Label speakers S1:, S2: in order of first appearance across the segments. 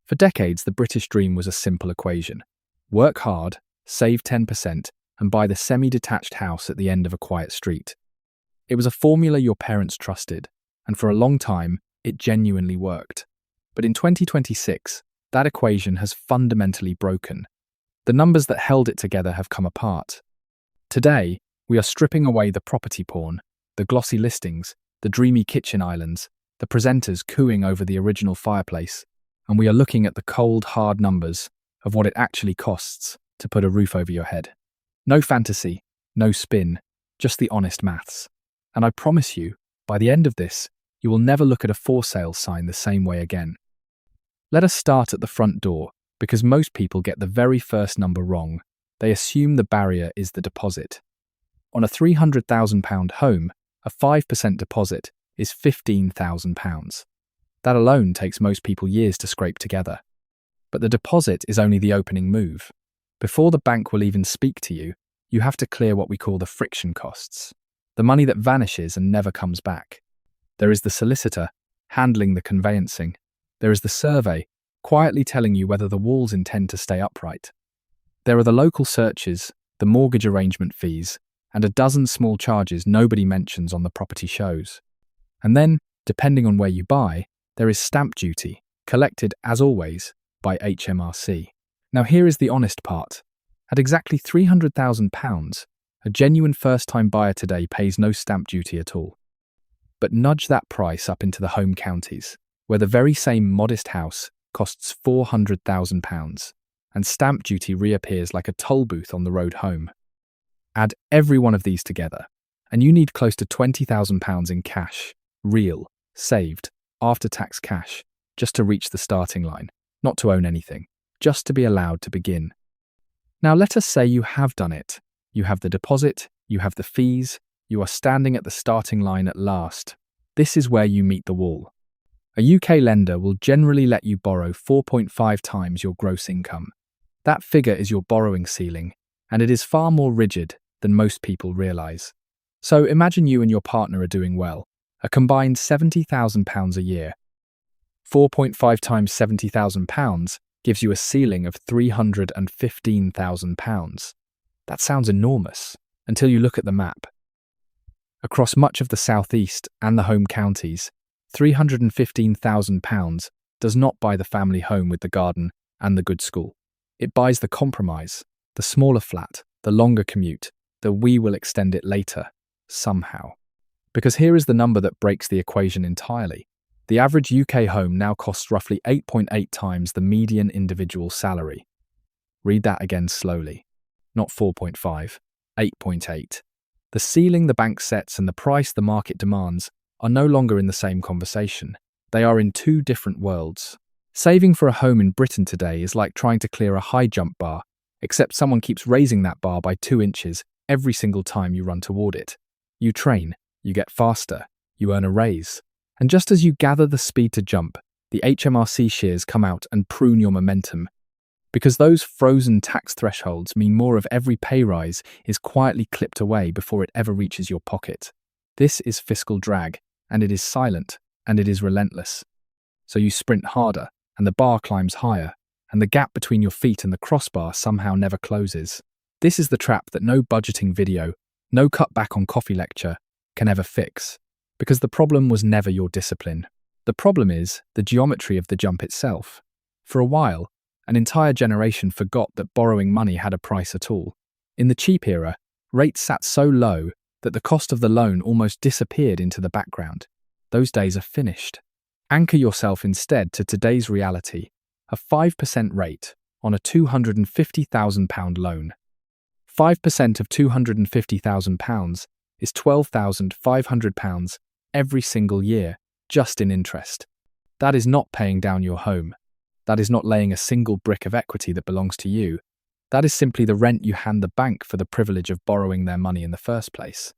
S1: For decades, the British dream was a simple equation. Work hard, save 10%, and buy the semi-detached house at the end of a quiet street. It was a formula your parents trusted, and for a long time, it genuinely worked. But in 2026, that equation has fundamentally broken. The numbers that held it together have come apart. Today, we are stripping away the property porn, the glossy listings, the dreamy kitchen islands, the presenters cooing over the original fireplace, and we are looking at the cold, hard numbers of what it actually costs to put a roof over your head. No fantasy, no spin, just the honest maths. And I promise you, by the end of this, you will never look at a for sale sign the same way again. Let us start at the front door, because most people get the very first number wrong. They assume the barrier is the deposit. On a £300,000 home, a 5% deposit is £15,000. That alone takes most people years to scrape together. But the deposit is only the opening move. Before the bank will even speak to you, you have to clear what we call the friction costs, the money that vanishes and never comes back. There is the solicitor, handling the conveyancing. There is the survey, quietly telling you whether the walls intend to stay upright. There are the local searches, the mortgage arrangement fees, and a dozen small charges nobody mentions on the property shows. And then, depending on where you buy, there is stamp duty, collected, as always, by HMRC. Now here is the honest part. At exactly £300,000, a genuine first-time buyer today pays no stamp duty at all. But nudge that price up into the home counties, where the very same modest house costs £400,000, and stamp duty reappears like a toll booth on the road home. Add every one of these together, and you need close to £20,000 in cash, real, saved, after-tax cash, just to reach the starting line, not to own anything, just to be allowed to begin. Now let us say you have done it. You have the deposit, you have the fees, you are standing at the starting line at last. This is where you meet the wall. A UK lender will generally let you borrow 4.5 times your gross income. That figure is your borrowing ceiling, and it is far more rigid than most people realise. So imagine you and your partner are doing well, a combined £70,000 a year. 4.5 times £70,000 gives you a ceiling of £315,000. That sounds enormous, until you look at the map. Across much of the southeast and the home counties, £315,000 does not buy the family home with the garden and the good school. It buys the compromise, the smaller flat, the longer commute, the we will extend it later, somehow. Because here is the number that breaks the equation entirely. The average UK home now costs roughly 8.8 times the median individual salary. Read that again slowly. Not 4.5, 8.8. The ceiling the bank sets and the price the market demands are no longer in the same conversation. They are in two different worlds. Saving for a home in Britain today is like trying to clear a high jump bar, except someone keeps raising that bar by 2 inches every single time you run toward it. You train, you get faster, you earn a raise. And just as you gather the speed to jump, the HMRC shears come out and prune your momentum. Because those frozen tax thresholds mean more of every pay rise is quietly clipped away before it ever reaches your pocket. This is fiscal drag, and it is silent, and it is relentless. So you sprint harder, and the bar climbs higher, and the gap between your feet and the crossbar somehow never closes. This is the trap that no budgeting video, no cutback on coffee lecture can ever fix. Because the problem was never your discipline. The problem is the geometry of the jump itself. For a while, an entire generation forgot that borrowing money had a price at all. In the cheap era, rates sat so low that the cost of the loan almost disappeared into the background. Those days are finished. Anchor yourself instead to today's reality, a 5% rate on a £250,000 loan. 5% of £250,000 is £12,500 every single year, just in interest. That is not paying down your home. That is not laying a single brick of equity that belongs to you. That is simply the rent you hand the bank for the privilege of borrowing their money in the first place.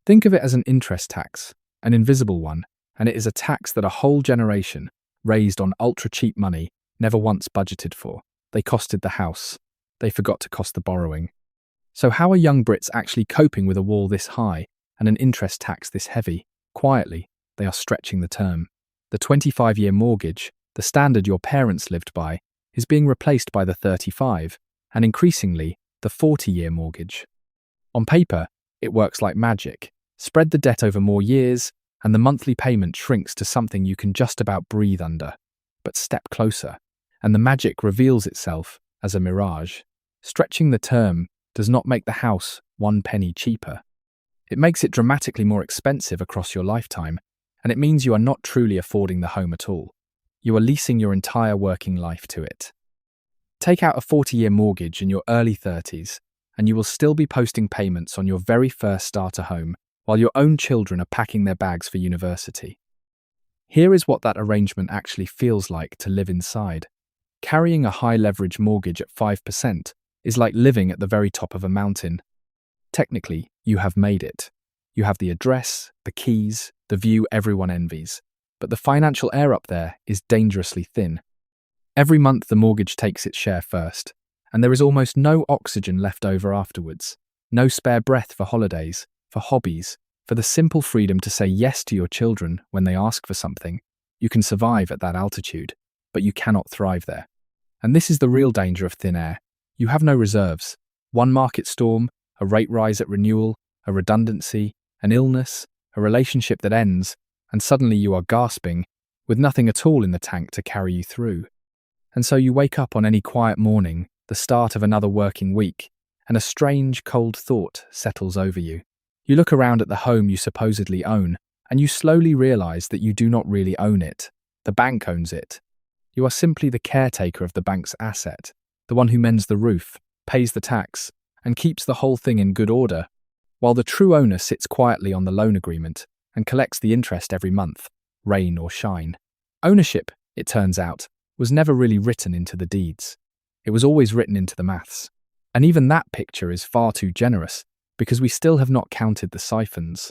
S1: Think of it as an interest tax, an invisible one, and it is a tax that a whole generation, raised on ultra-cheap money, never once budgeted for. They costed the house. They forgot to cost the borrowing. So how are young Brits actually coping with a wall this high and an interest tax this heavy? Quietly, they are stretching the term. The 25-year mortgage, The standard your parents lived by is being replaced by the 35, and increasingly, the 40-year mortgage. On paper, it works like magic. Spread the debt over more years, and the monthly payment shrinks to something you can just about breathe under. But step closer, and the magic reveals itself as a mirage. Stretching the term does not make the house 1 penny cheaper. It makes it dramatically more expensive across your lifetime, and it means you are not truly affording the home at all. You are leasing your entire working life to it. Take out a 40-year mortgage in your early 30s, and you will still be posting payments on your very first starter home while your own children are packing their bags for university. Here is what that arrangement actually feels like to live inside. Carrying a high-leverage mortgage at 5% is like living at the very top of a mountain. Technically, you have made it. You have the address, the keys, the view everyone envies. But the financial air up there is dangerously thin. Every month the mortgage takes its share first, and there is almost no oxygen left over afterwards. No spare breath for holidays, for hobbies, for the simple freedom to say yes to your children when they ask for something. You can survive at that altitude, but you cannot thrive there. And this is the real danger of thin air. You have no reserves. One market storm, a rate rise at renewal, a redundancy, an illness, a relationship that ends, and suddenly you are gasping, with nothing at all in the tank to carry you through. And so you wake up on any quiet morning, the start of another working week, and a strange, cold thought settles over you. You look around at the home you supposedly own, and you slowly realize that you do not really own it. The bank owns it. You are simply the caretaker of the bank's asset, the one who mends the roof, pays the tax, and keeps the whole thing in good order, while the true owner sits quietly on the loan agreement and collects the interest every month, rain or shine. Ownership, it turns out, was never really written into the deeds. It was always written into the maths. And even that picture is far too generous, because we still have not counted the siphons.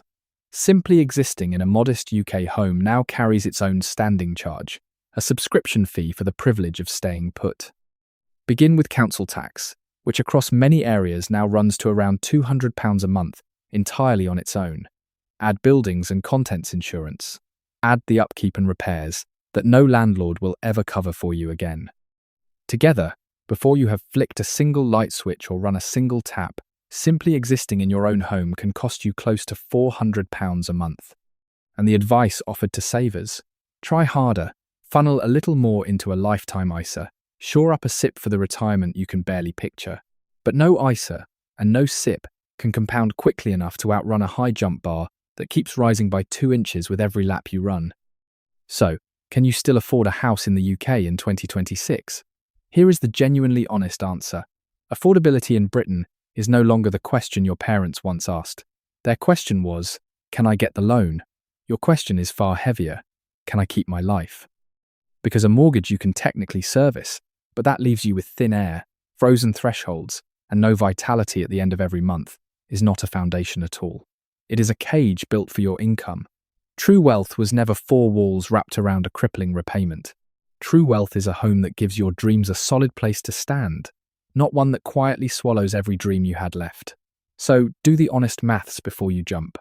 S1: Simply existing in a modest UK home now carries its own standing charge, a subscription fee for the privilege of staying put. Begin with council tax, which across many areas now runs to around £200 a month, entirely on its own. Add buildings and contents insurance. Add the upkeep and repairs that no landlord will ever cover for you again. Together, before you have flicked a single light switch or run a single tap, simply existing in your own home can cost you close to £400 a month. And the advice offered to savers: try harder, funnel a little more into a lifetime ISA, shore up a SIP for the retirement you can barely picture. But no ISA and no SIP can compound quickly enough to outrun a high jump bar that keeps rising by 2 inches with every lap you run. So, can you still afford a house in the UK in 2026? Here is the genuinely honest answer. Affordability in Britain is no longer the question your parents once asked. Their question was, can I get the loan? Your question is far heavier. Can I keep my life? Because a mortgage you can technically service, but that leaves you with thin air, frozen thresholds, and no vitality at the end of every month, is not a foundation at all. It is a cage built for your income. True wealth was never 4 walls wrapped around a crippling repayment. True wealth is a home that gives your dreams a solid place to stand, not one that quietly swallows every dream you had left. So do the honest maths before you jump.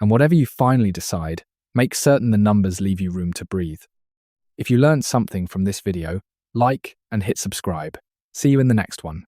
S1: And whatever you finally decide, make certain the numbers leave you room to breathe. If you learned something from this video, like and hit subscribe. See you in the next one.